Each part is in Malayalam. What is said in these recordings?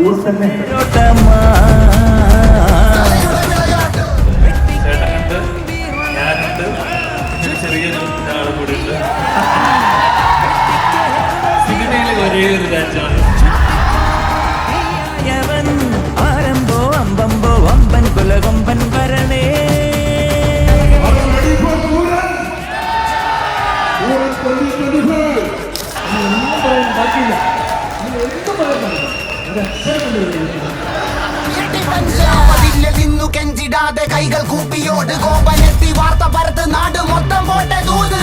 കൂടെ തന്നെ ഞാനുണ്ട് ചെറിയൊരു ആളും കൂടി ഉണ്ട്. സിനിമയിലെ ഒരേ ഒരു രാജ്യമാണ്. ആരംഭോ അമ്പമ്പോ അമ്പൻ കുലകൊമ്പൻ വരണേ. നിന്നു കെഞ്ചിടാതെ കൈകൾ കൂപ്പിയോട് കോപനെത്തി വാർത്ത പരത്ത് നാട് മൊത്തം പോട്ടെ ദൂത്.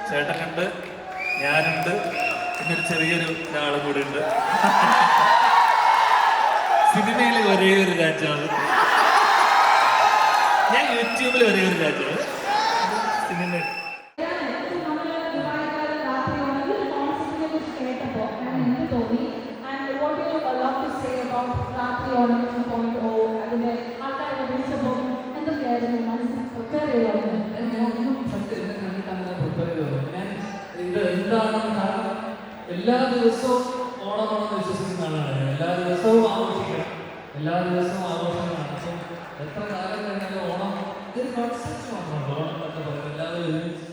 ചേട്ടനുണ്ട്, ഞാനുണ്ട്, പിന്നെ ഒരു ചെറിയൊരു ആളും കൂടി ഉണ്ട്. സിനിമയിലെ ഒരേ ഒരു രാജ്യമാണ്. ഞാൻ യൂട്യൂബിൽ ഒരേ ഒരു രാജ്യമാണ്. സിനിമ എല്ലാ ദിവസവും ഓണമാണെന്ന് വിശ്വസിക്കുന്ന ആളാണ്. എല്ലാ ദിവസവും ആഘോഷിക്കണം, എല്ലാ ദിവസവും ആഘോഷങ്ങളാണ്. അപ്പം എത്ര കാലം കഴിഞ്ഞാലും ഓണം ഇതൊരു കോൺസെപ്റ്റ് മാത്രമാണ്. ഓണം എന്നൊക്കെ പറയുന്നത് എല്ലാവരും ഒരുമിച്ച്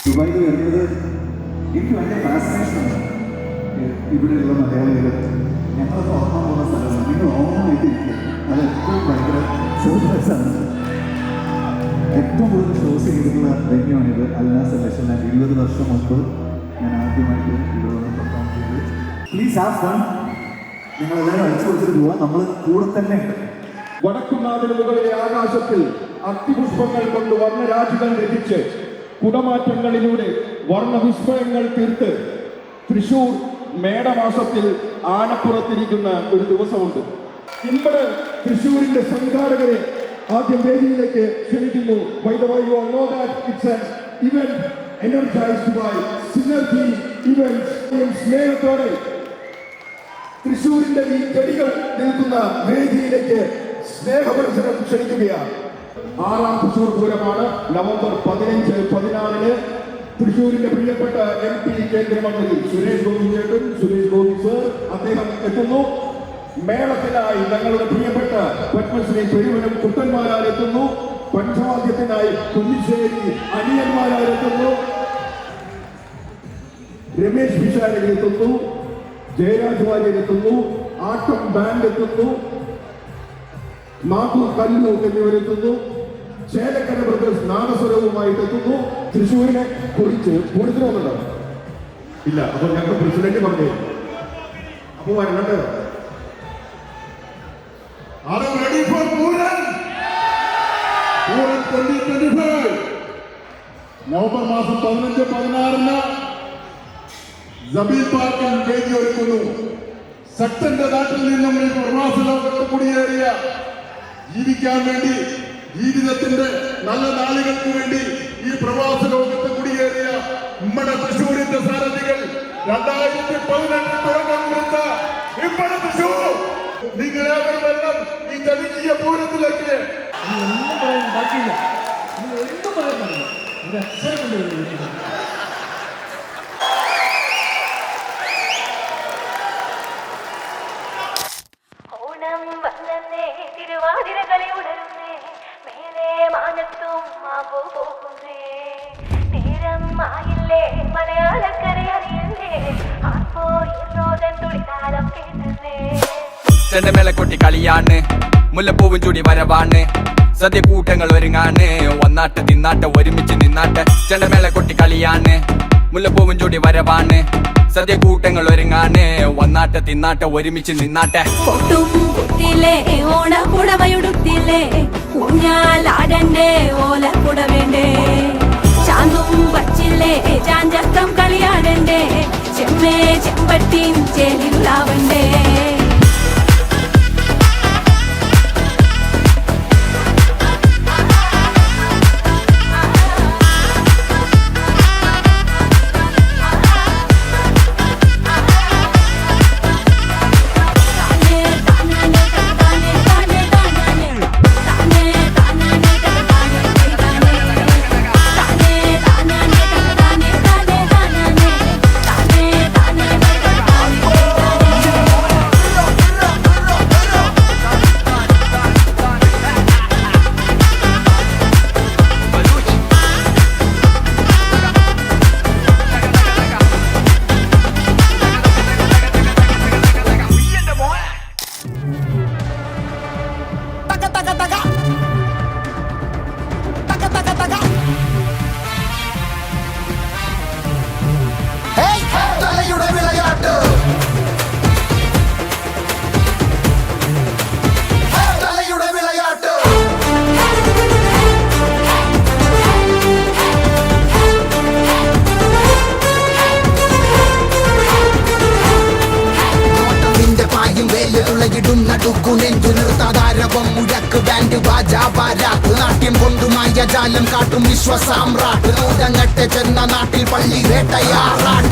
ദുബായിൽ വരുന്നത് എനിക്ക് ഭയങ്കര ഫാസിനേഷനാണ്. ഇവിടെയുള്ള മലയാളികൾ ഞങ്ങളൊക്കെ ഓർമ്മ പോകുന്ന സ്ഥലമാണ്. നിങ്ങൾ ഓർമ്മയായിട്ടിരിക്കുക. അത് ഏറ്റവും ഭയങ്കര സർപ്രൈസാണ്. ഏറ്റവും കൂടുതൽ ഷോസ് ചെയ്തിട്ടുള്ള വെന്യൂവാണിത്. അൽനാസ് സെലക്ഷൻ. 20 വർഷം മുമ്പ് ഞാൻ ആദ്യമായിട്ട് ഇവിടെ വന്ന് പെർഫോം ചെയ്ത്. Please have fun. നിങ്ങളെല്ലാവരും അടിച്ചു കൊടുത്തിട്ട് പോവാം. നമ്മൾ കൂടെ തന്നെ ഉണ്ട്. വടക്കുന്നാഥിന് മുകളിലെ ആകാശത്തിൽ അത്തിപുഷ്പങ്ങൾ കൊണ്ട് വർണ്ണരാജികൾ രചിച്ച് കുടമാറ്റങ്ങളിലൂടെ വർണ്ണവിസ്മയങ്ങൾ തീർത്ത് തൃശൂർ മേടമാസത്തിൽ ആനപ്പുറത്തിരിക്കുന്ന ഒരു ദിവസമുണ്ട്. ഇവിടെ തൃശൂരിന്റെ സംഘാടകരെ ആദ്യം വേദിയിലേക്ക് ക്ഷണിക്കുന്നു. By the way, you all know that it's an event energized by Synergy Events. സ്നേഹത്തോടെ തൃശൂരിന്റെ ഈ ചെടികൾ നിൽക്കുന്ന വേദിയിലേക്ക് സ്നേഹപരിസരം ക്ഷണിക്കുകയാണ്. 6ാം തൃശൂർ പൂരമാണ്. നവംബർ 15, 16 തൃശൂരിന്റെ പ്രിയപ്പെട്ട MP കേന്ദ്രമന്ത്രി സുരേഷ് ഗോപി സർ അദ്ദേഹം എത്തുന്നു. മേളത്തിനായി ഞങ്ങളുടെ പ്രിയപ്പെട്ട പത്മശ്രീ പെരുവനം കുട്ടന്മാരാലെത്തുന്നു. പഞ്ചവാദ്യത്തിനായി കുഞ്ഞിശ്ശേരി അനിയന്മാരാലെത്തുന്നു. രമേശ് വിശാലെത്തുന്നു. ജയരാജ് വാര്യരെത്തുന്നു. ആട്ടം ബാൻഡ് എത്തുന്നു. നാഗൂർ കല്ലു എന്നിവരെത്തുന്നു. ചേലക്കര ബ്രദേഴ്സ് നാദസ്വരവുമായിട്ട് എത്തുന്നു. തൃശ്ശൂരിനെ കുറിച്ച് പൂരത്തിന് വന്നിട്ടുണ്ടോ? ഇല്ല. അപ്പൊ ഞങ്ങൾ പ്രസിഡന്റ് പറഞ്ഞു അപ്പൊ വരണ്ടോ? Are you ready for Puran? Puran 2025. November മാസം 15-16 ജബീൽ പാർക്കിൽ വേദി ഒരുക്കുന്നു. ശക്തന്റെ നാട്ടിൽ നിന്നും ഈ പ്രവാസ ലോകത്ത് കുടിയേറിയ ജീവിക്കാൻ വേണ്ടി, ജീവിതത്തിന്റെ നല്ല നാളുകൾക്ക് വേണ്ടി ഈ പ്രവാസ ലോകത്ത് കുടിയേറിയ നമ്മുടെ തൃശ്ശൂരിന്റെ സാരഥികൾ 2018 തുടക്കം കുറിച്ച ഇമ്മടെ തൃശ്ശൂർ നിങ്ങളേവരും വെള്ളം ഈ ജനകീയ പൂരത്തിലേക്ക്. ഒന്നും പറയാൻ ബാക്കിയില്ല. നിങ്ങൾ എന്തും പറയാൻ പാടില്ല. ഒരു അക്ഷരം കൊണ്ട് എഴുതിയിരിക്കുന്നു. ഓണം വന്നേ തിരുവാതിരകളി ഉണരുന്നേ മേലെ മാനത്തും മാമ്പോ പോകുന്നേ നേരം ആയില്ലേ മലയാളക്കര അറിയല്ലേ ആർപ്പോ ഈറോദൻ തുളിതാളം കേട്ടുന്നേ ചെണ്ടമേള കൊട്ടി കളിയാണ് മുല്ലപ്പൂവും ചൂടി വരവാണ് സദ്യ കൂട്ടങ്ങൾ ഒരുങ്ങാണ് ഒന്നാട്ട് തിന്നാട്ട് ഒരുമിച്ച് നിന്നാട്ട് ചെണ്ടമേള കൊട്ടി കളിയാണ് മുല്ലപ്പൂവും ചൂടി വരവാണ് സദ്യ കൂട്ടങ്ങൾ ഒരുങ്ങാണ് ഒന്നാട്ട് തിന്നാട്ട് ഒരുമിച്ച് നിന്നാട്ടെ പൊട്ടും കുത്തില്ലേ ഓണക്കുടവയുടുത്തില്ലേ ഊഞ്ഞാലാടണ്ടേ ഓലക്കുട വേണ്ടേ ചാന്തും വച്ചില്ലേ ചാഞ്ചക്കം കളിയാടണ്ടേ ചെമ്മേ ചെമ്പട്ടിയും ചേലിലാവണ്ടേ തലയുടെ വിളയാട്ട്, തലയുടെ വിളയാട്ട്. നിന്റെ പായും വേല് തുളയിടും നടുക്കു നെഞ്ചു നിർത്താതാരവം മുഴക്ക് ബാൻഡ് ബാജാ ബാരാത്ത് നാട്യം കൊണ്ടുമായ ജാലം കാട്ടും വിശ്വസാമ്രാട്ട് നൂതങ്ങട്ടെ ചെന്ന നാട്ടിൽ പള്ളി വേട്ടയാറാട്ട്